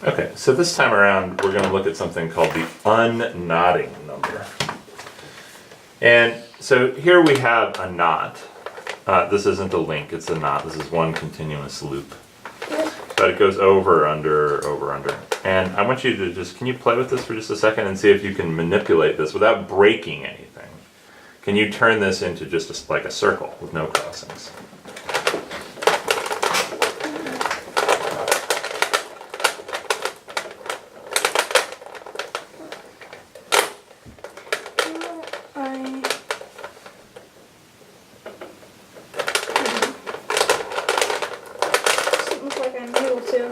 Okay, so this time around we're going to look at something called the unknotting number. And so here we have a knot. This isn't a link, it's a knot. This is one continuous loop. But it goes over, under, over, under. And I want you to just, can you play with this for just a second and see if you can manipulate this without breaking anything? Can you turn this into just like a circle with no crossings? Looks like I'm able to.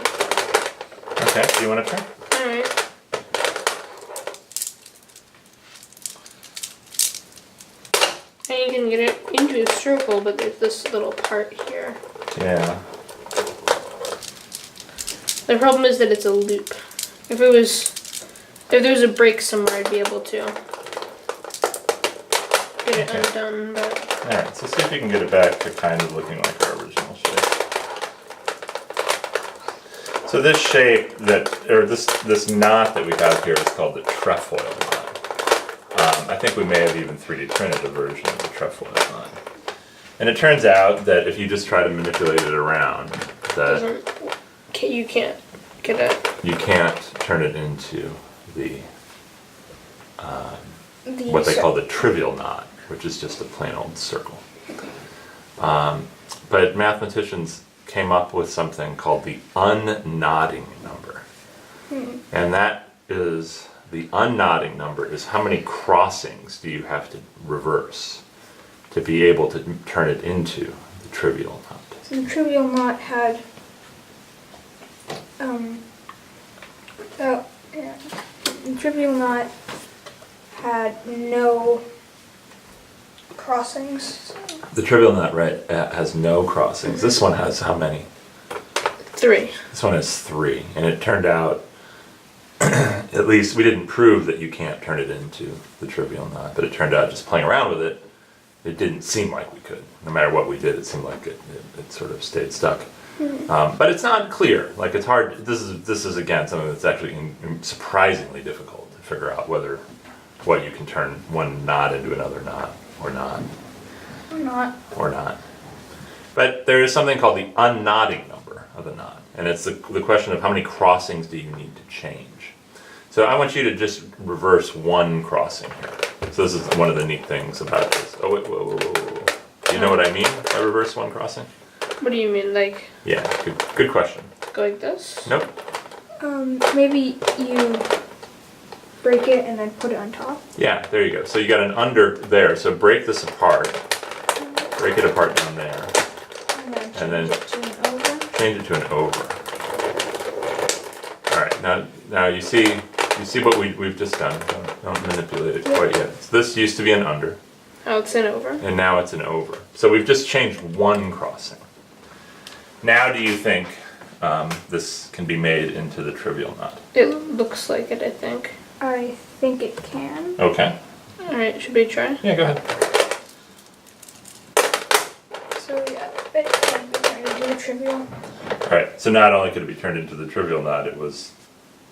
Okay, do you want to try? Alright. And you can get it into a circle, but there's this little part here. Yeah. The problem is that it's a loop. If there was a break somewhere, I'd be able to get it undone, but... Alright, so see if you can get it back to kind of looking like our original shape. So this shape this knot that we have here is called the trefoil knot. I think we may have even 3D printed a version of the trefoil knot. And it turns out that if you just try to manipulate it around, that you can't get it. you can't turn it into the what they call the trivial knot, which is just a plain old circle. But mathematicians came up with something called the unknotting number. And that is, the unknotting number is how many crossings do you have to reverse to be able to turn it into the trivial knot. So the trivial knot had the trivial knot had no crossings. The trivial knot, right, has no crossings. This one has how many? 3. This one has 3, and it turned out, at least we didn't prove that you can't turn it into the trivial knot, but it turned out just playing around with it, it didn't seem like we could. No matter what we did, it seemed like it sort of stayed stuck. But it's not clear. Like, it's hard. This is again something that's actually surprisingly difficult to figure out what you can turn one knot into another knot or not. Or not. But there is something called the unknotting number of a knot, and it's the question of how many crossings do you need to change. So I want you to just reverse one crossing here. So this is one of the neat things about this. Oh wait, whoa. Do you know what I mean by reverse one crossing? What do you mean, like? Yeah, good question. Go like this? Nope. Maybe you break it and then put it on top. Yeah, there you go. So you got an under there. So break this apart. Break it apart down there. And then Change it to an over. All right. Now you see what we've just done. Don't manipulate it quite yet. So this used to be an under. Oh, it's an over. And now it's an over. So we've just changed one crossing. Now do you think this can be made into the trivial knot? It looks like it, I think. I think it can. Okay. Alright, should we try? Yeah, go ahead. So yeah, it can be turned into a trivial. Alright, so not only could it be turned into the trivial knot, it was...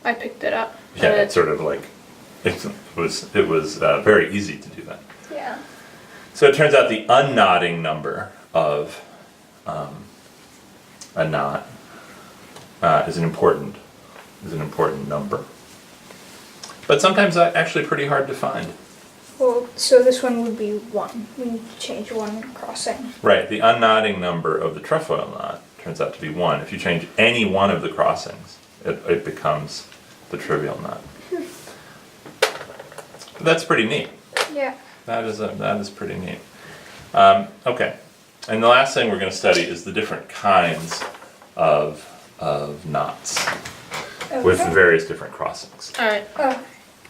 I picked it up. Yeah, it's sort of like... It was very easy to do that. Yeah. So it turns out the unknotting number of a knot is an important number. But sometimes actually pretty hard to find. Well, so this one would be 1. We need to change one crossing. Right, the unknotting number of the trefoil knot turns out to be 1. If you change any one of the crossings, it becomes the trivial knot. But that's pretty neat. Yeah. That is pretty neat. Okay, and the last thing we're going to study is the different kinds of knots with various different crossings. Alright.